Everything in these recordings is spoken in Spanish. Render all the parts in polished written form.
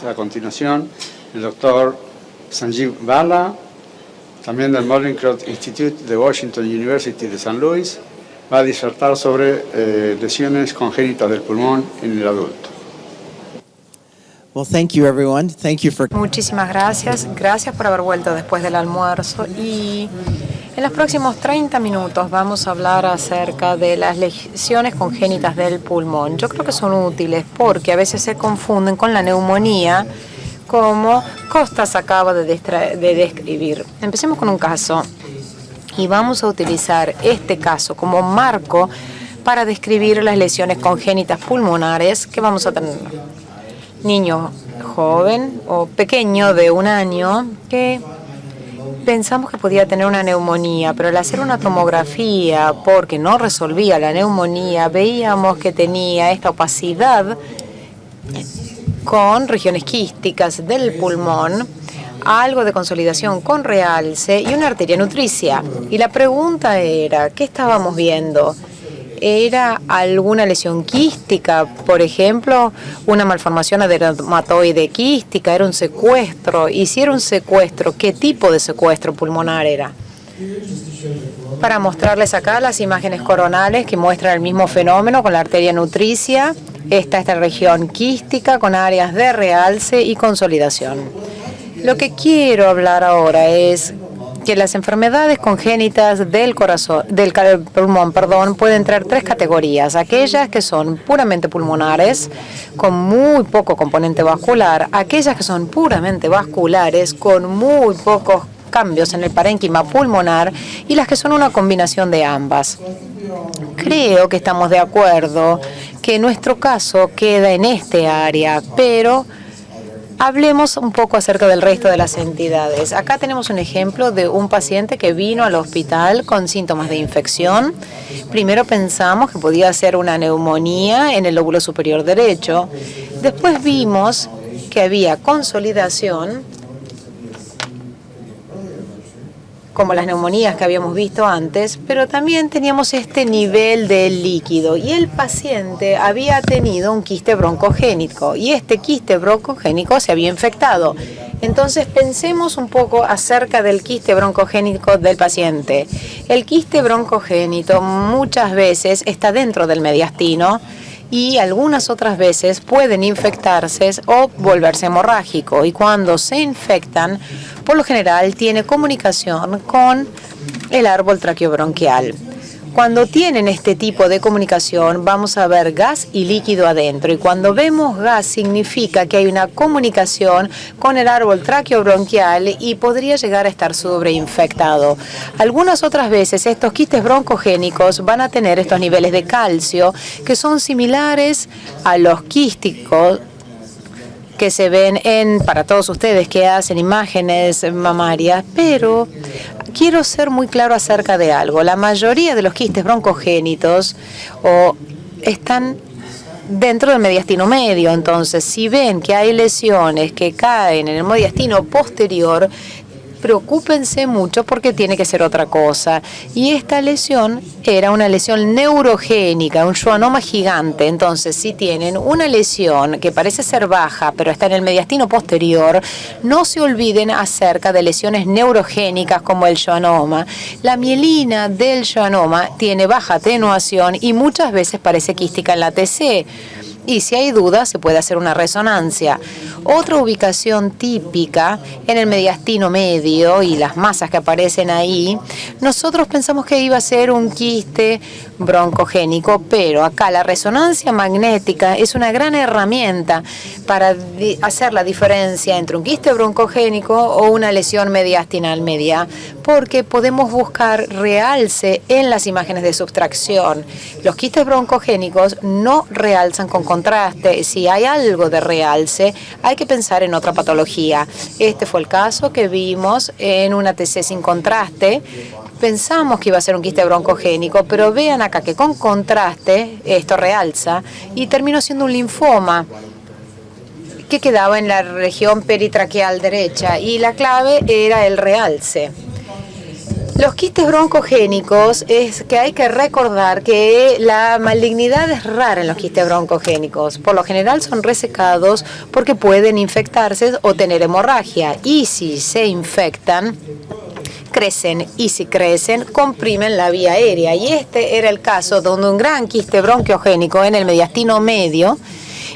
a continuación el doctor Sanjeev Bala, también del Mallinckrodt Institute de Washington University de San Luis, va a disertar sobre lesiones congénitas del pulmón en el adulto. Well, thank you everyone. Thank you for... Muchísimas gracias. Gracias por haber vuelto después del almuerzo. Y en los próximos 30 minutos vamos a hablar acerca de las lesiones congénitas del pulmón. Yo creo que son útiles porque a veces se confunden con la neumonía, como Costas acaba de describir. Empecemos con un caso y vamos a utilizar este caso como marco para describir las lesiones congénitas pulmonares que vamos a tener. Niño joven o pequeño de 1 año que pensamos que podía tener una neumonía, pero al hacer una tomografía, porque no resolvía la neumonía, veíamos que tenía esta opacidad con regiones quísticas del pulmón, algo de consolidación con realce y una arteria nutricia. Y la pregunta era, ¿qué estábamos viendo? ¿Era alguna lesión quística, por ejemplo, una malformación adenomatoide quística? ¿Era un secuestro? Y si era un secuestro, ¿qué tipo de secuestro pulmonar era? Para mostrarles acá las imágenes coronales que muestran el mismo fenómeno con la arteria nutricia. Esta región quística con áreas de realce y consolidación. Lo que quiero hablar ahora es que las enfermedades congénitas del pulmón, pueden traer 3 categorías. Aquellas que son puramente pulmonares, con muy poco componente vascular, aquellas que son puramente vasculares, con muy pocos cambios en el parénquima pulmonar, y las que son una combinación de ambas. Creo que estamos de acuerdo que nuestro caso queda en este área, pero hablemos un poco acerca del resto de las entidades. Acá tenemos un ejemplo de un paciente que vino al hospital con síntomas de infección. Primero pensamos que podía ser una neumonía en el lóbulo superior derecho. Después vimos que había consolidación, como las neumonías que habíamos visto antes, pero también teníamos este nivel de líquido y el paciente había tenido un quiste broncogénico y este quiste broncogénico se había infectado. Entonces pensemos un poco acerca del quiste broncogénico del paciente. El quiste broncogénito muchas veces está dentro del mediastino y algunas otras veces pueden infectarse o volverse hemorrágico. Y cuando se infectan, por lo general tiene comunicación con el árbol traqueobronquial. Cuando tienen este tipo de comunicación, vamos a ver gas y líquido adentro. Y cuando vemos gas, significa que hay una comunicación con el árbol traqueobronquial y podría llegar a estar sobreinfectado. Algunas otras veces, estos quistes broncogénicos van a tener estos niveles de calcio que son similares a los quísticos que se ven para todos ustedes que hacen imágenes mamarias, pero quiero ser muy claro acerca de algo. La mayoría de los quistes broncogénitos están dentro del mediastino medio. Entonces, si ven que hay lesiones que caen en el mediastino posterior, preocúpense mucho porque tiene que ser otra cosa. Y esta lesión era una lesión neurogénica, un schwannoma gigante. Entonces, si tienen una lesión que parece ser baja, pero está en el mediastino posterior, no se olviden acerca de lesiones neurogénicas como el schwannoma. La mielina del schwannoma tiene baja atenuación y muchas veces parece quística en la TC. Y si hay dudas, se puede hacer una resonancia. Otra ubicación típica en el mediastino medio y las masas que aparecen ahí, nosotros pensamos que iba a ser un quiste broncogénico, pero acá la resonancia magnética es una gran herramienta para hacer la diferencia entre un quiste broncogénico o una lesión mediastinal media, porque podemos buscar realce en las imágenes de subtracción. Los quistes broncogénicos no realzan con contraste. Si hay algo de realce, hay que pensar en otra patología. Este fue el caso que vimos en una TC sin contraste. Pensamos que iba a ser un quiste broncogénico, pero vean acá que con contraste esto realza y terminó siendo un linfoma que quedaba en la región peritraqueal derecha y la clave era el realce. Los quistes broncogénicos es que hay que recordar que la malignidad es rara en los quistes broncogénicos. Por lo general son resecados porque pueden infectarse o tener hemorragia. Y si se infectan, crecen, y si crecen, comprimen la vía aérea. Y este era el caso donde un gran quiste bronquiogénico en el mediastino medio.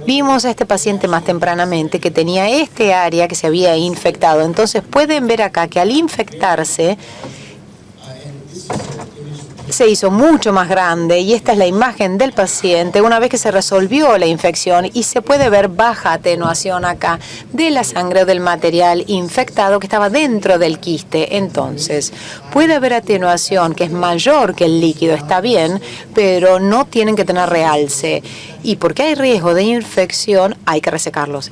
Vimos a este paciente más tempranamente que tenía este área que se había infectado. Entonces pueden ver acá que al infectarse se hizo mucho más grande, y esta es la imagen del paciente una vez que se resolvió la infección, y se puede ver baja atenuación acá de la sangre o del material infectado que estaba dentro del quiste. Entonces puede haber atenuación que es mayor que el líquido, está bien, pero no tienen que tener realce, y porque hay riesgo de infección hay que resecarlos.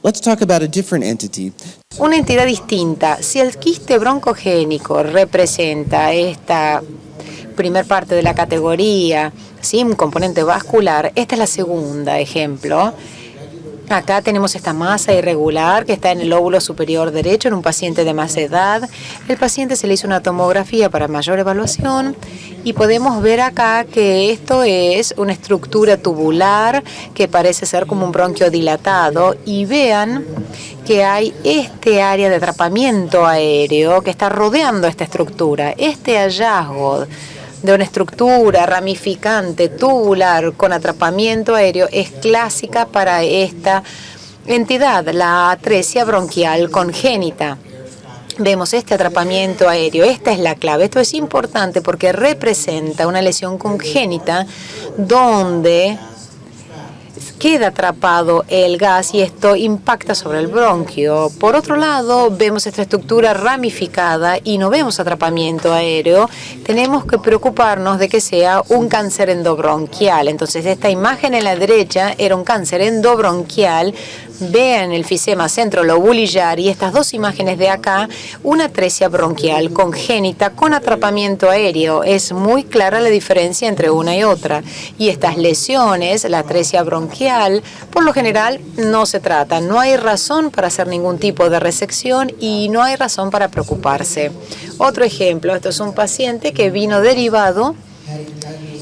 Let's talk about a different entity. Una entidad distinta. Si el quiste broncogénico representa esta primer parte de la categoría, ¿sí?, un componente vascular, esta es la segunda ejemplo. Acá tenemos esta masa irregular que está en el lóbulo superior derecho en un paciente de más edad. El paciente se le hizo una tomografía para mayor evaluación y podemos ver acá que esto es una estructura tubular que parece ser como un bronquio dilatado, y vean que hay este área de atrapamiento aéreo que está rodeando esta estructura. Este hallazgo de una estructura ramificante tubular con atrapamiento aéreo es clásica para esta entidad, la atresia bronquial congénita. Vemos este atrapamiento aéreo, esta es la clave. Esto es importante porque representa una lesión congénita donde queda atrapado el gas y esto impacta sobre el bronquio. Por otro lado, vemos esta estructura ramificada y no vemos atrapamiento aéreo. Tenemos que preocuparnos de que sea un cáncer endobronquial. Entonces, esta imagen en la derecha era un cáncer endobronquial. Vean el fisema centrolobulillar, y estas dos imágenes de acá, una atresia bronquial congénita con atrapamiento aéreo. Es muy clara la diferencia entre una y otra. Y estas lesiones, la atresia bronquial, por lo general no se tratan. No hay razón para hacer ningún tipo de resección y no hay razón para preocuparse. Otro ejemplo, esto es un paciente que vino derivado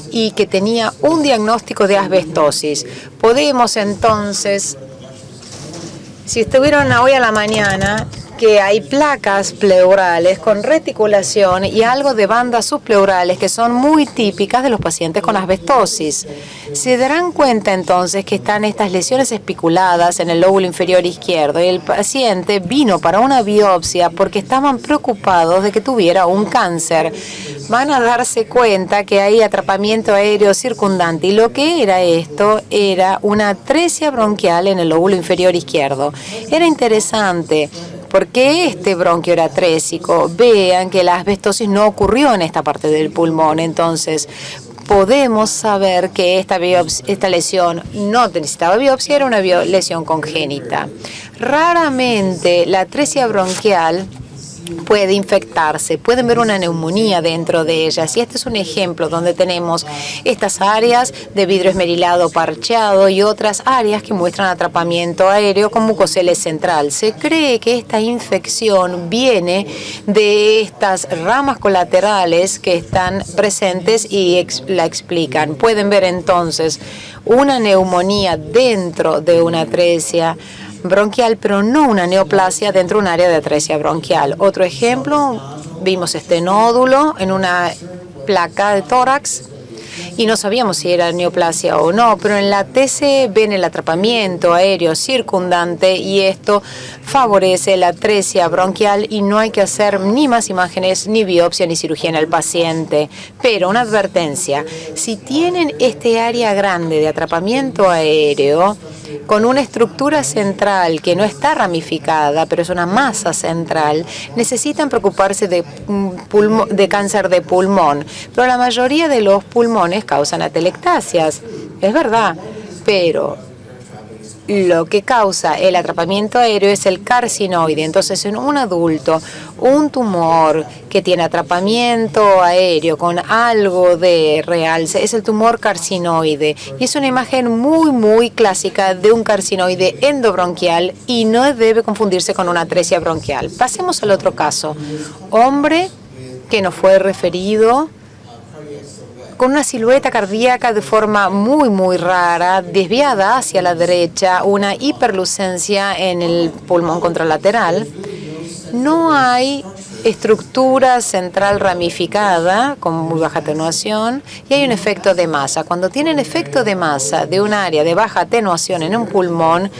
y que tenía un diagnóstico de asbestosis. Podemos entonces, si estuvieron hoy a la mañana, que hay placas pleurales con reticulación y algo de bandas subpleurales que son muy típicas de los pacientes con asbestosis. Se darán cuenta entonces que están estas lesiones espiculadas en el lóbulo inferior izquierdo, y el paciente vino para una biopsia porque estaban preocupados de que tuviera un cáncer. Van a darse cuenta que hay atrapamiento aéreo circundante, y lo que era esto era una atresia bronquial en el lóbulo inferior izquierdo. Era interesante porque este bronquio era atrésico. Vean que la asbestosis no ocurrió en esta parte del pulmón, entonces podemos saber que esta lesión no necesitaba biopsia, era una lesión congénita. Raramente la atresia bronquial puede infectarse, pueden ver una neumonía dentro de ellas, y este es un ejemplo donde tenemos estas áreas de vidrio esmerilado parcheado y otras áreas que muestran atrapamiento aéreo con mucosele central. Se cree que esta infección viene de estas ramas colaterales que están presentes y la explican. Pueden ver entonces una neumonía dentro de una atresia bronquial, pero no una neoplasia dentro de un área de atresia bronquial. Otro ejemplo, vimos este nódulo en una placa de tórax y no sabíamos si era neoplasia o no, pero en la TC ven el atrapamiento aéreo circundante y esto favorece la atresia bronquial, y no hay que hacer ni más imágenes, ni biopsia, ni cirugía en el paciente. Pero una advertencia, si tienen este área grande de atrapamiento aéreo con una estructura central que no está ramificada, pero es una masa central, necesitan preocuparse de cáncer de pulmón. Pero la mayoría de los pulmones causan atelectasias, es verdad, pero lo que causa el atrapamiento aéreo es el carcinoide. Entonces, en un adulto, un tumor que tiene atrapamiento aéreo con algo de realce es el tumor carcinoide. Y es una imagen muy, muy clásica de un carcinoide endobronquial y no debe confundirse con una atresia bronquial. Pasemos al otro caso. Hombre que nos fue referido con una silueta cardíaca de forma muy rara, desviada hacia la derecha, una hiperlucencia en el pulmón contralateral. No hay estructura central ramificada con muy baja atenuación y hay un efecto de masa. Cuando tienen efecto de masa de un área de baja atenuación en un pulmón,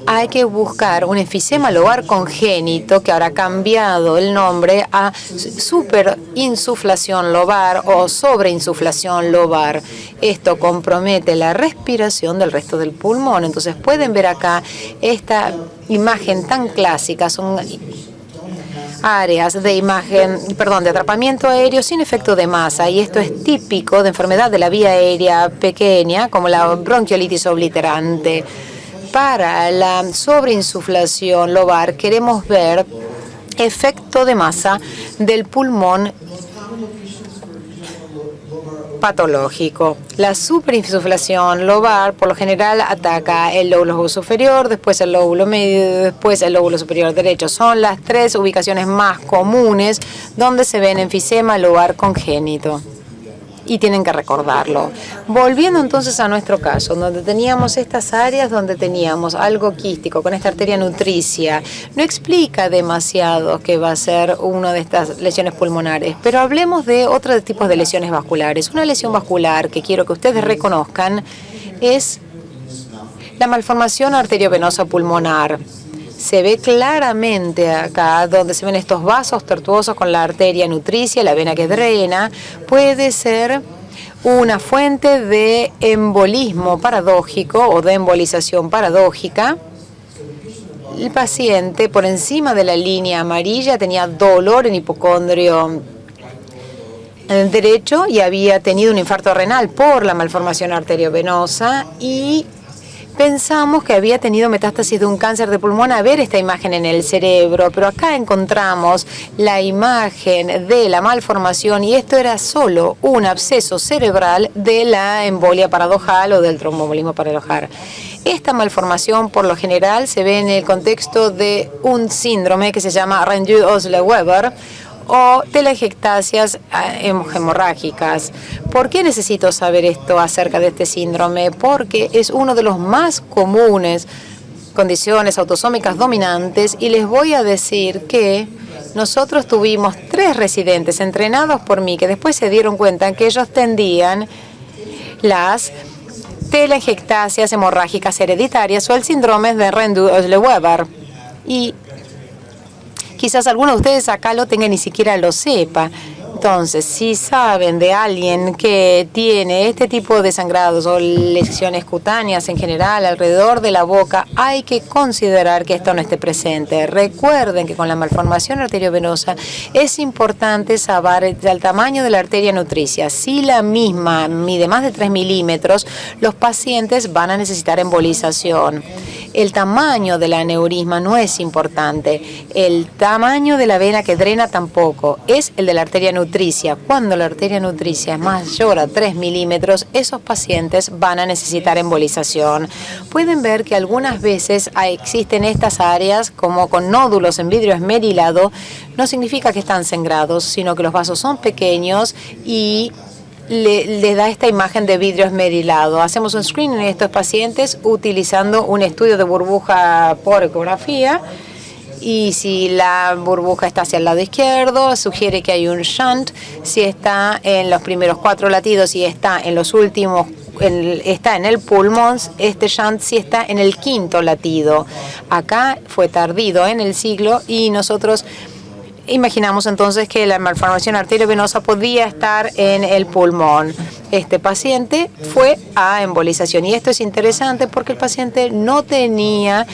hay que buscar un enfisema lobar congénito, que ahora ha cambiado el nombre a superinsuflación lobar o sobreinsuflación lobar. Esto compromete la respiración del resto del pulmón. Entonces pueden ver acá esta imagen tan clásica. Son áreas de atrapamiento aéreo sin efecto de masa, y esto es típico de enfermedad de la vía aérea pequeña, como la bronquiolitis obliterante. Para la sobreinsuflación lobar queremos ver efecto de masa del pulmón patológico. La superinsuflación lobar por lo general ataca el lóbulo superior, después el lóbulo medio, después el lóbulo superior derecho. Son las tres ubicaciones más comunes donde se ven enfisema lobar congénito. Y tienen que recordarlo. Volviendo entonces a nuestro caso, donde teníamos estas áreas, donde teníamos algo quístico con esta arteria nutricia, no explica demasiado que va a ser una de estas lesiones pulmonares, pero hablemos de otros tipos de lesiones vasculares. Una lesión vascular que quiero que ustedes reconozcan es la malformación arteriovenosa pulmonar. Se ve claramente acá donde se ven estos vasos tortuosos con la arteria nutricia, la vena que drena. Puede ser una fuente de embolismo paradójico o de embolización paradójica. El paciente, por encima de la línea amarilla, tenía dolor en hipocondrio derecho y había tenido un infarto renal por la malformación arteriovenosa, y pensamos que había tenido metástasis de un cáncer de pulmón a ver esta imagen en el cerebro, pero acá encontramos la imagen de la malformación y esto era solo un absceso cerebral de la embolia paradojal o del tromboembolismo paradojal. Esta malformación por lo general se ve en el contexto de un síndrome que se llama Rendu-Osler-Weber o telangiectasias hemorrágicas. ¿Por qué necesito saber esto acerca de este síndrome? Porque es uno de los más comunes condiciones autosómicas dominantes, y les voy a decir que nosotros tuvimos 3 residentes entrenados por mí que después se dieron cuenta que ellos tendían las telangiectasias hemorrágicas hereditarias o el síndrome de Rendu-Osler-Weber. Y quizás alguno de ustedes acá lo tenga y ni siquiera lo sepa. Entonces, si saben de alguien que tiene este tipo de sangrados o lesiones cutáneas en general alrededor de la boca, hay que considerar que esto no esté presente. Recuerden que con la malformación arteriovenosa es importante saber el tamaño de la arteria nutricia. Si la misma mide más de 3 milímetros, los pacientes van a necesitar embolización. El tamaño del aneurisma no es importante. El tamaño de la vena que drena tampoco. Es el de la arteria nutricia. Cuando la arteria nutricia es mayor a 3 milímetros, esos pacientes van a necesitar embolización. Pueden ver que algunas veces existen estas áreas como con nódulos en vidrio esmerilado. No significa que están sangrados, sino que los vasos son pequeños y le da esta imagen de vidrio esmerilado. Hacemos un screening en estos pacientes utilizando un estudio de burbuja por ecografía, y si la burbuja está hacia el lado izquierdo, sugiere que hay un shunt. Si está en los primeros 4 latidos y está en los últimos, está en el pulmón, este shunt sí está en el 5º latido. Acá fue tardío en el siglo y nosotros imaginamos entonces que la malformación arteriovenosa podía estar en el pulmón. Este paciente fue a embolización, y esto es interesante porque el paciente no tenía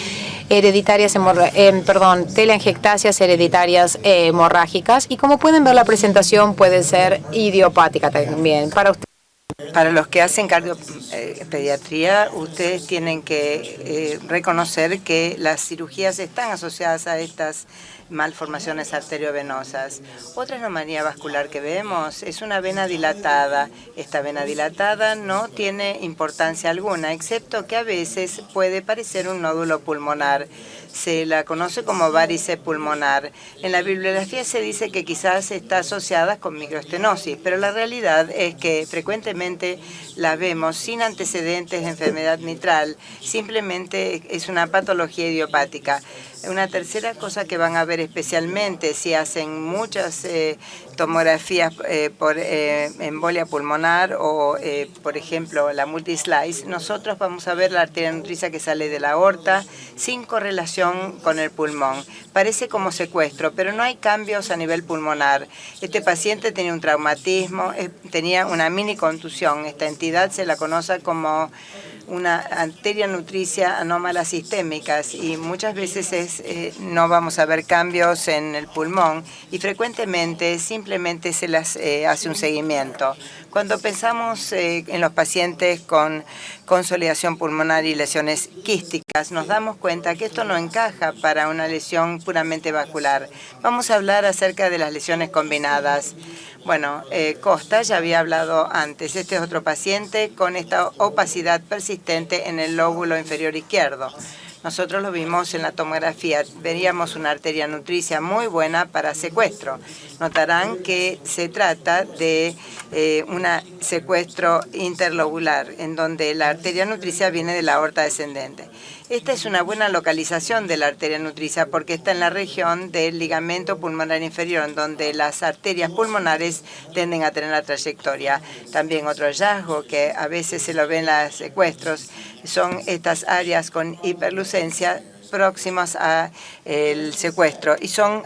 telangiectasias hereditarias hemorrágicas, y como pueden ver la presentación puede ser idiopática también. Para los que hacen cardiopediatría, ustedes tienen que reconocer que las cirugías están asociadas a estas malformaciones arteriovenosas. Otra anomalía vascular que vemos es una vena dilatada. Esta vena dilatada no tiene importancia alguna, excepto que a veces puede parecer un nódulo pulmonar. se la conoce como varice pulmonar. En la bibliografía se dice que quizás está asociada con microestenosis, pero la realidad es que frecuentemente la vemos sin antecedentes de enfermedad mitral, simplemente es una patología idiopática. Una tercera cosa que van a ver especialmente si hacen muchas tomografías por embolia pulmonar o, por ejemplo, la multislice, nosotros vamos a ver la arteria nutricia que sale de la aorta sin correlación con el pulmón. Parece como secuestro, pero no hay cambios a nivel pulmonar. Este paciente tenía un traumatismo, tenía una mini contusión. Esta entidad se la conoce como una arteria nutricia anómala sistémicas y muchas veces no vamos a ver cambios en el pulmón y frecuentemente simplemente se las hace un seguimiento. Cuando pensamos en los pacientes con consolidación pulmonar y lesiones quísticas, nos damos cuenta que esto no encaja para una lesión puramente vascular. Vamos a hablar acerca de las lesiones combinadas. Bueno, Costa ya había hablado antes. Este es otro paciente con esta opacidad persistente en el lóbulo inferior izquierdo. Nosotros lo vimos en la tomografía. Veríamos una arteria nutricia muy buena para secuestro. Notarán que se trata de un secuestro interlobular, en donde la arteria nutricia viene de la aorta descendente. Esta es una buena localización de la arteria nutricia porque está en la región del ligamento pulmonar inferior, en donde las arterias pulmonares tienden a tener la trayectoria. También otro hallazgo que a veces se lo ven en los secuestros son estas áreas con hiperlucencia próximas al secuestro y son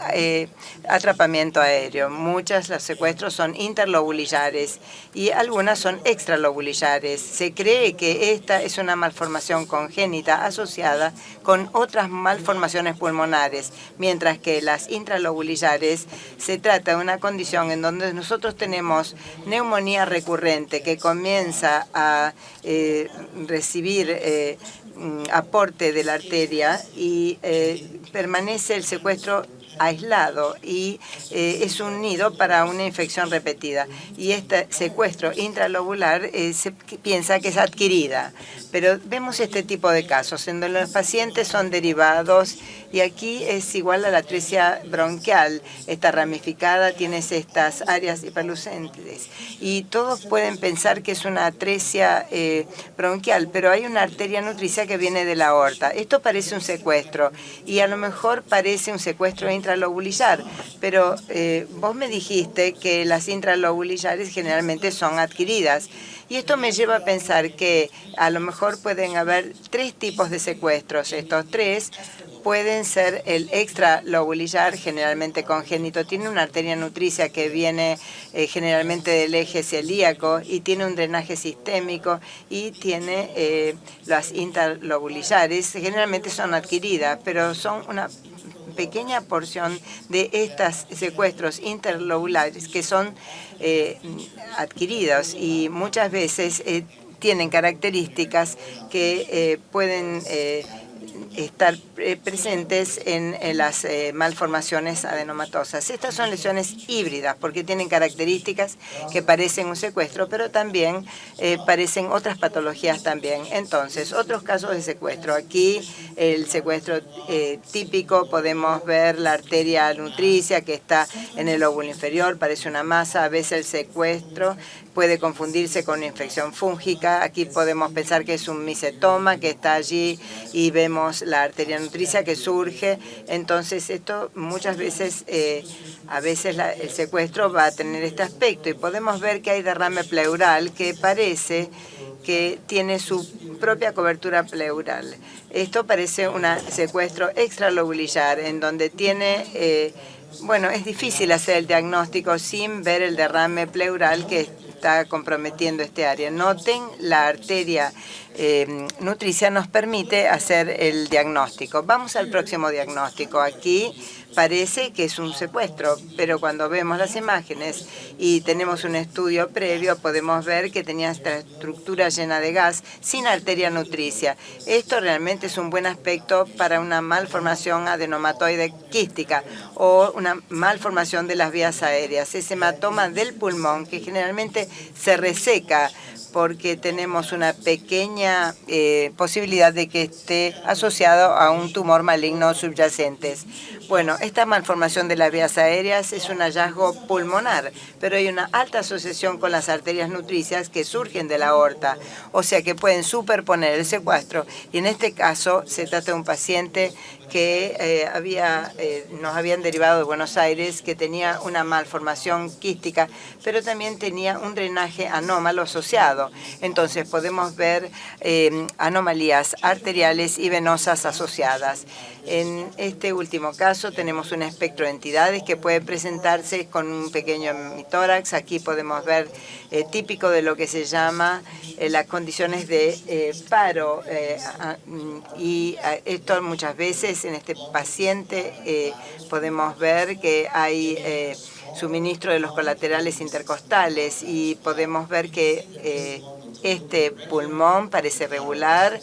atrapamiento aéreo. Muchos los secuestros son interlobulillares y algunas son extralobulillares. Se cree que esta es una malformación congénita asociada con otras malformaciones pulmonares, mientras que las intralobulillares se trata de una condición en donde nosotros tenemos neumonía recurrente que comienza a recibir aporte de la arteria y permanece el secuestro aislado y es un nido para una infección repetida. Y este secuestro intralobular se piensa que es adquirida. Pero vemos este tipo de casos en donde los pacientes son derivados y aquí es igual a la atresia bronquial. Está ramificada, tienes estas áreas hiperlucentes y todos pueden pensar que es una atresia bronquial, pero hay una arteria nutricia que viene de la aorta. Esto parece un secuestro y a lo mejor parece un secuestro intralobulillar, pero vos me dijiste que las intralobulillares generalmente son adquiridas. Y esto me lleva a pensar que a lo mejor pueden haber tres tipos de secuestros. Estos tres pueden ser el extralobulillar, generalmente congénito, tiene una arteria nutricia que viene generalmente del eje celíaco y tiene un drenaje sistémico y tiene las interlobulillares, generalmente son adquiridas, pero son una pequeña porción de estos secuestros interlobulares que son adquiridos y muchas veces tienen características que pueden estar presentes en las malformaciones adenomatosas. Estas son lesiones híbridas porque tienen características que parecen un secuestro, pero también parecen otras patologías también. Entonces, otros casos de secuestro. Aquí el secuestro típico, podemos ver la arteria nutricia que está en el lóbulo inferior, parece una masa. A veces el secuestro puede confundirse con una infección fúngica. Aquí podemos pensar que es un micetoma que está allí y vemos la arteria nutricia que surge. Entonces esto muchas veces, a veces el secuestro va a tener este aspecto y podemos ver que hay derrame pleural que parece que tiene su propia cobertura pleural. Esto parece un secuestro extralobulillar en donde tiene, bueno, es difícil hacer el diagnóstico sin ver el derrame pleural que está comprometiendo este área. Noten, la arteria nutricia nos permite hacer el diagnóstico. Vamos al próximo diagnóstico. Aquí parece que es un secuestro, pero cuando vemos las imágenes y tenemos un estudio previo, podemos ver que tenía esta estructura llena de gas sin arteria nutricia. Esto realmente es un buen aspecto para una malformación adenomatoide quística o una malformación de las vías aéreas. Ese hematoma del pulmón que generalmente se reseca porque tenemos una pequeña posibilidad de que esté asociado a un tumor maligno subyacente. Bueno, esta malformación de las vías aéreas es un hallazgo pulmonar, pero hay una alta asociación con las arterias nutricias que surgen de la aorta, o sea que pueden superponer el secuestro. Y en este caso se trata de un paciente que nos habían derivado de Buenos Aires, que tenía una malformación quística, pero también tenía un drenaje anómalo asociado. Entonces podemos ver anomalías arteriales y venosas asociadas. En este último caso tenemos un espectro de entidades que puede presentarse con un pequeño hemitórax. Aquí podemos ver típico de lo que se llama las condiciones de paro. Y esto muchas veces en este paciente podemos ver que hay suministro de los colaterales intercostales y podemos ver que este pulmón parece regular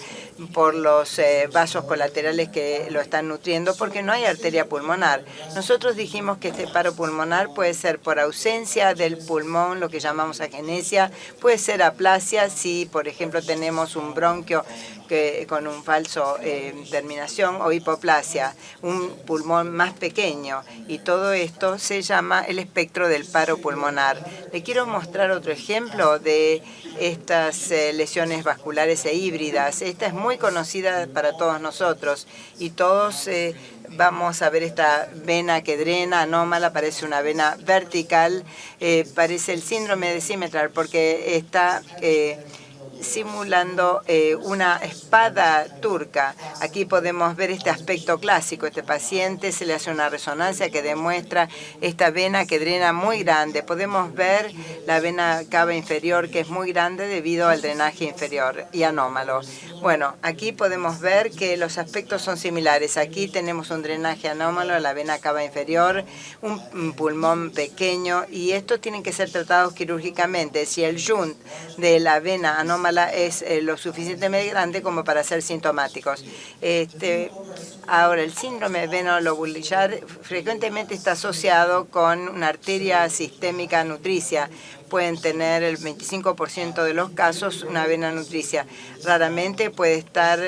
por los vasos colaterales que lo están nutriendo, porque no hay arteria pulmonar. Nosotros dijimos que este paro pulmonar puede ser por ausencia del pulmón, lo que llamamos agenesia, puede ser aplasia si, por ejemplo, tenemos un bronquio con un falso terminación, o hipoplasia, un pulmón más pequeño, y todo esto se llama el espectro del paro pulmonar. Le quiero mostrar otro ejemplo de estas lesiones vasculares e híbridas. Esta es muy conocida para todos nosotros y todos vamos a ver esta vena que drena, anómala, parece una vena vertical, parece el síndrome de Simetral porque está simulando una espada turca. Aquí podemos ver este aspecto clásico. Este paciente se le hace una resonancia que demuestra esta vena que drena muy grande. Podemos ver la vena cava inferior que es muy grande debido al drenaje inferior y anómalo. Bueno, aquí podemos ver que los aspectos son similares. Aquí tenemos un drenaje anómalo en la vena cava inferior, un pulmón pequeño, y estos tienen que ser tratados quirúrgicamente. Si el shunt de la vena anómala es lo suficientemente grande como para ser sintomáticos. Ahora, el síndrome venolobular frecuentemente está asociado con una arteria sistémica nutricia. Pueden tener el 25% de los casos una vena nutricia. Raramente puede estar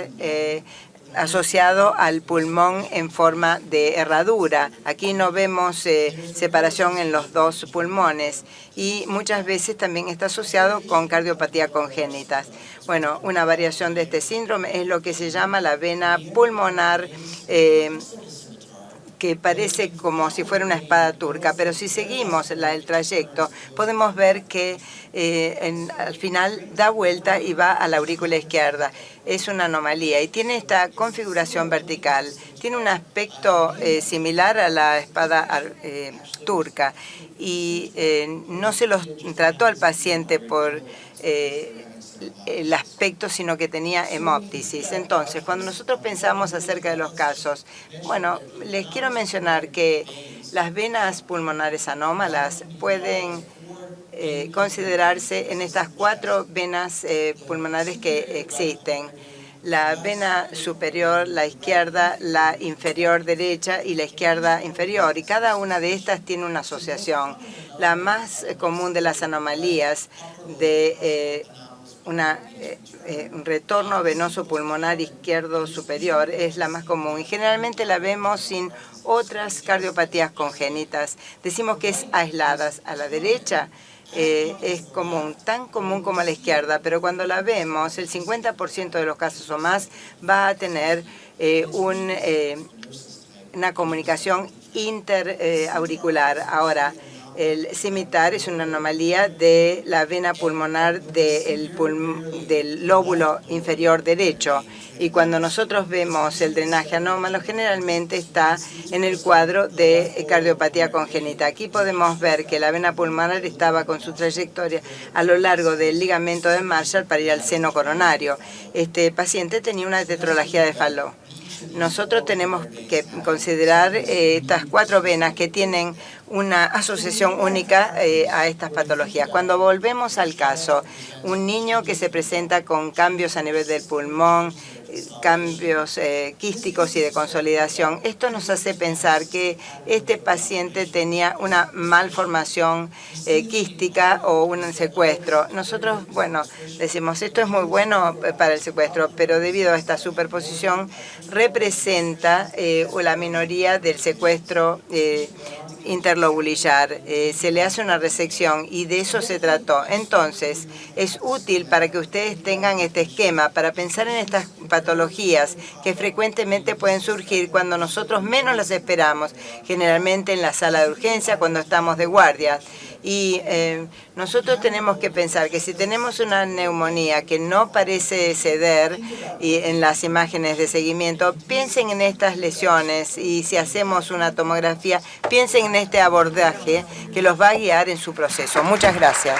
asociado al pulmón en forma de herradura. Aquí no vemos separación en los dos pulmones y muchas veces también está asociado con cardiopatía congénita. Bueno, una variación de este síndrome es lo que se llama la vena pulmonar que parece como si fuera una espada turca, pero si seguimos el trayecto, podemos ver que al final da vuelta y va a la aurícula izquierda. Es una anomalía y tiene esta configuración vertical. Tiene un aspecto similar a la espada turca y no se los trató al paciente por el aspecto, sino que tenía hemoptisis. Entonces, cuando nosotros pensamos acerca de los casos, bueno, les quiero mencionar que las venas pulmonares anómalas pueden considerarse en estas 4 venas pulmonares que existen: la vena superior, la izquierda, la inferior derecha y la izquierda inferior, y cada una de estas tiene una asociación. La más común de las anomalías de un retorno venoso pulmonar izquierdo superior es la más común y generalmente la vemos sin otras cardiopatías congénitas. Decimos que es aisladas. A la derecha es común, tan común como a la izquierda, pero cuando la vemos, el 50% de los casos o más va a tener una comunicación interauricular. Ahora, el cimitar es una anomalía de la vena pulmonar del lóbulo inferior derecho. Y cuando nosotros vemos el drenaje anómalo, generalmente está en el cuadro de cardiopatía congénita. Aquí podemos ver que la vena pulmonar estaba con su trayectoria a lo largo del ligamento de Marshall para ir al seno coronario. Este paciente tenía una tetralogía de Fallot. Nosotros tenemos que considerar estas 4 venas que tienen una asociación única a estas patologías. Cuando volvemos al caso, un niño que se presenta con cambios a nivel del pulmón, cambios quísticos y de consolidación, esto nos hace pensar que este paciente tenía una malformación quística o un secuestro. Nosotros, bueno, decimos, esto es muy bueno para el secuestro, pero debido a esta superposición representa la minoría del secuestro interlobulillar. Se le hace una resección y de eso se trató. Entonces, es útil para que ustedes tengan este esquema, para pensar en estas patologías que frecuentemente pueden surgir cuando nosotros menos las esperamos, generalmente en la sala de urgencia, cuando estamos de guardia. Y nosotros tenemos que pensar que si tenemos una neumonía que no parece ceder y en las imágenes de seguimiento, piensen en estas lesiones y si hacemos una tomografía, piensen en este abordaje que los va a guiar en su proceso. Muchas gracias.